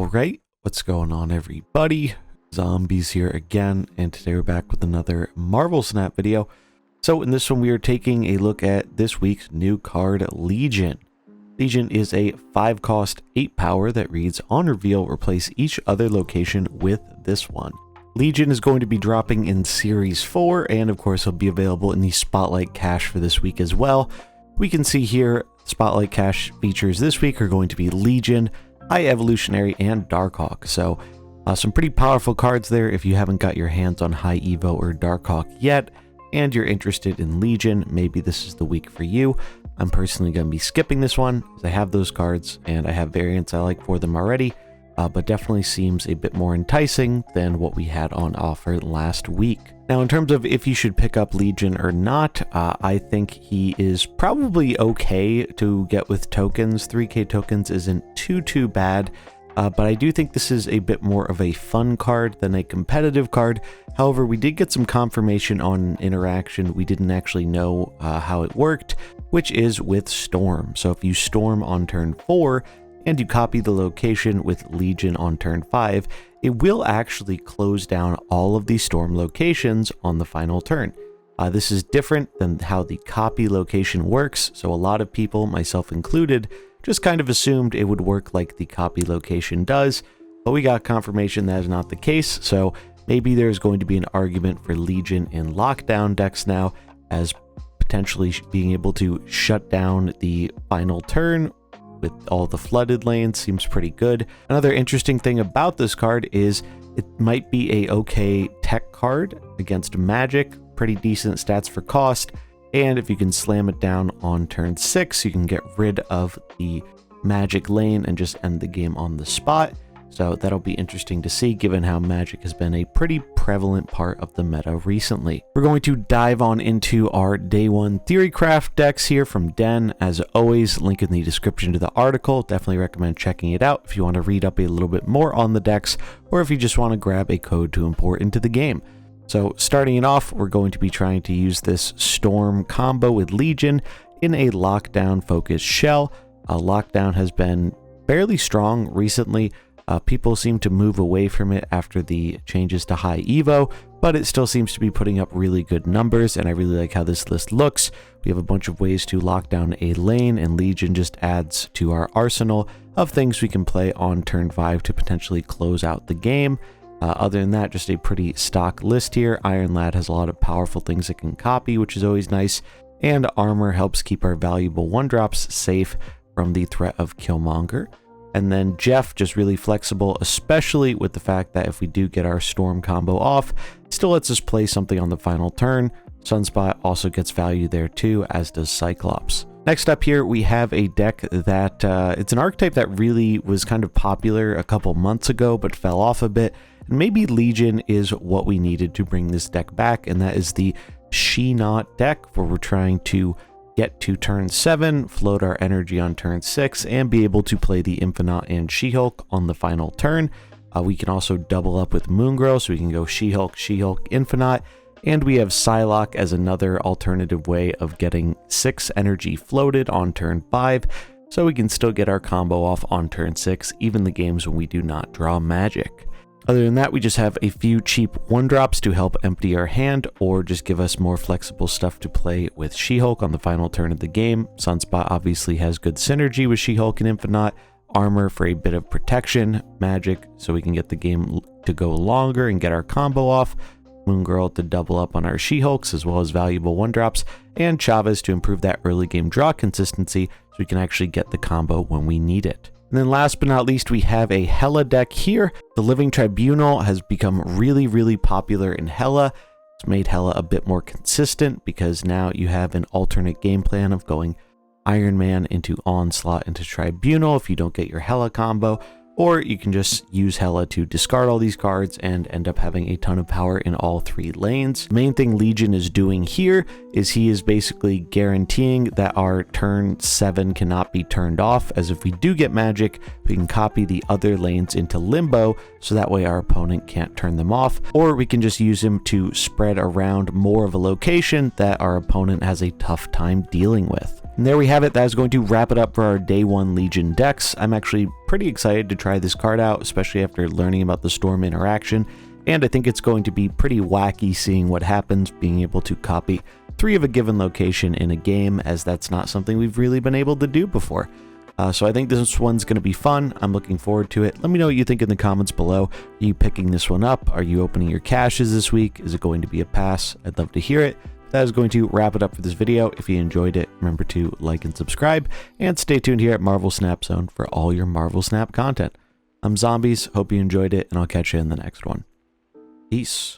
Alright, what's going on everybody? Zombies here again, and today we're back with another Marvel Snap video. So in this one we are taking a look at this week's new card, Legion. Legion is a 5 cost 8 power that reads, on reveal, replace each other location with this one. Legion is going to be dropping in Series 4, and of course it'll be available in the Spotlight Cache for this week as well. We can see here, Spotlight Cache features this week are going to be Legion, High Evolutionary, and Darkhawk. So some pretty powerful cards there if you haven't got your hands on High Evo or Darkhawk yet, and you're interested in Legion. Maybe this is the week for you. I'm personally going to be skipping this one, because I have those cards, and I have variants I like for them already, but definitely seems a bit more enticing than what we had on offer last week. Now, in terms of if you should pick up Legion or not, I think he is probably okay to get with tokens. 3k tokens isn't too bad, but I do think this is a bit more of a fun card than a competitive card. However, we did get some confirmation on interaction. We didn't actually know how it worked, which is with Storm. So if you Storm on turn 4, and you copy the location with Legion on turn 5, it will actually close down all of the Storm locations on the final turn. This is different than how the copy location works, so a lot of people, myself included, just kind of assumed it would work like the copy location does, but we got confirmation that is not the case, so maybe there's going to be an argument for Legion in lockdown decks now, as potentially being able to shut down the final turn with all the flooded lanes seems pretty good. Another interesting thing about this card is it might be a okay tech card against Magic, pretty decent stats for cost, and if you can slam it down on turn 6, you can get rid of the Magic lane and just end the game on the spot. So that'll be interesting to see, given how Magic has been a pretty prevalent part of the meta recently. We're going to dive on into our Day 1 Theorycraft decks here from Den. As always, link in the description to the article. Definitely recommend checking it out if you want to read up a little bit more on the decks, or if you just want to grab a code to import into the game. So starting it off, we're going to be trying to use this Storm combo with Legion in a lockdown focused shell. Lockdown has been fairly strong recently. People seem to move away from it after the changes to High Evo, but it still seems to be putting up really good numbers, and I really like how this list looks. We have a bunch of ways to lock down a lane, and Legion just adds to our arsenal of things we can play on turn 5 to potentially close out the game. Other than that, just a pretty stock list here. Iron Lad has a lot of powerful things it can copy, which is always nice, and Armor helps keep our valuable 1-drops safe from the threat of Killmonger. And then Jeff, just really flexible, especially with the fact that if we do get our Storm combo off, it still lets us play something on the final turn. Sunspot also gets value there too, as does Cyclops. Next up here, we have a deck that, it's an archetype that really was kind of popular a couple months ago, but fell off a bit. And maybe Legion is what we needed to bring this deck back, and that is the She-Not deck, where we're trying to get to turn 7, float our energy on turn 6, and be able to play the Infinite and She-Hulk on the final turn. We can also double up with Moongirl, so we can go She-Hulk, She-Hulk, Infinite, and we have Psylocke as another alternative way of getting 6 energy floated on turn 5, so we can still get our combo off on turn 6, even the games when we do not draw magic. Other than that, we just have a few cheap 1-drops to help empty our hand, or just give us more flexible stuff to play with She-Hulk on the final turn of the game. Sunspot obviously has good synergy with She-Hulk and Infinite. Armor for a bit of protection. Magic so we can get the game to go longer and get our combo off. Moongirl to double up on our She-Hulks as well as valuable 1-drops. And Chavez to improve that early game draw consistency so we can actually get the combo when we need it. And then last but not least, we have a Hela deck here. The Living Tribunal has become really popular in Hela. It's made Hela a bit more consistent because now you have an alternate game plan of going Iron Man into Onslaught into Tribunal if you don't get your Hela combo, or you can just use Hela to discard all these cards and end up having a ton of power in all 3 lanes. The main thing Legion is doing here is he is basically guaranteeing that our turn 7 cannot be turned off, as if we do get magic, we can copy the other lanes into limbo, so that way our opponent can't turn them off, or we can just use him to spread around more of a location that our opponent has a tough time dealing with. And there we have it. That is going to wrap it up for our Day 1 Legion decks. I'm actually pretty excited to try this card out, especially after learning about the Storm interaction. And I think it's going to be pretty wacky seeing what happens, being able to copy 3 of a given location in a game, as that's not something we've really been able to do before. So I think this one's going to be fun. I'm looking forward to it. Let me know what you think in the comments below. Are you picking this one up? Are you opening your caches this week? Is it going to be a pass? I'd love to hear it. That is going to wrap it up for this video. If you enjoyed it, remember to like and subscribe, and stay tuned here at Marvel Snap Zone for all your Marvel Snap content. I'm Zombies. Hope you enjoyed it, and I'll catch you in the next one. Peace.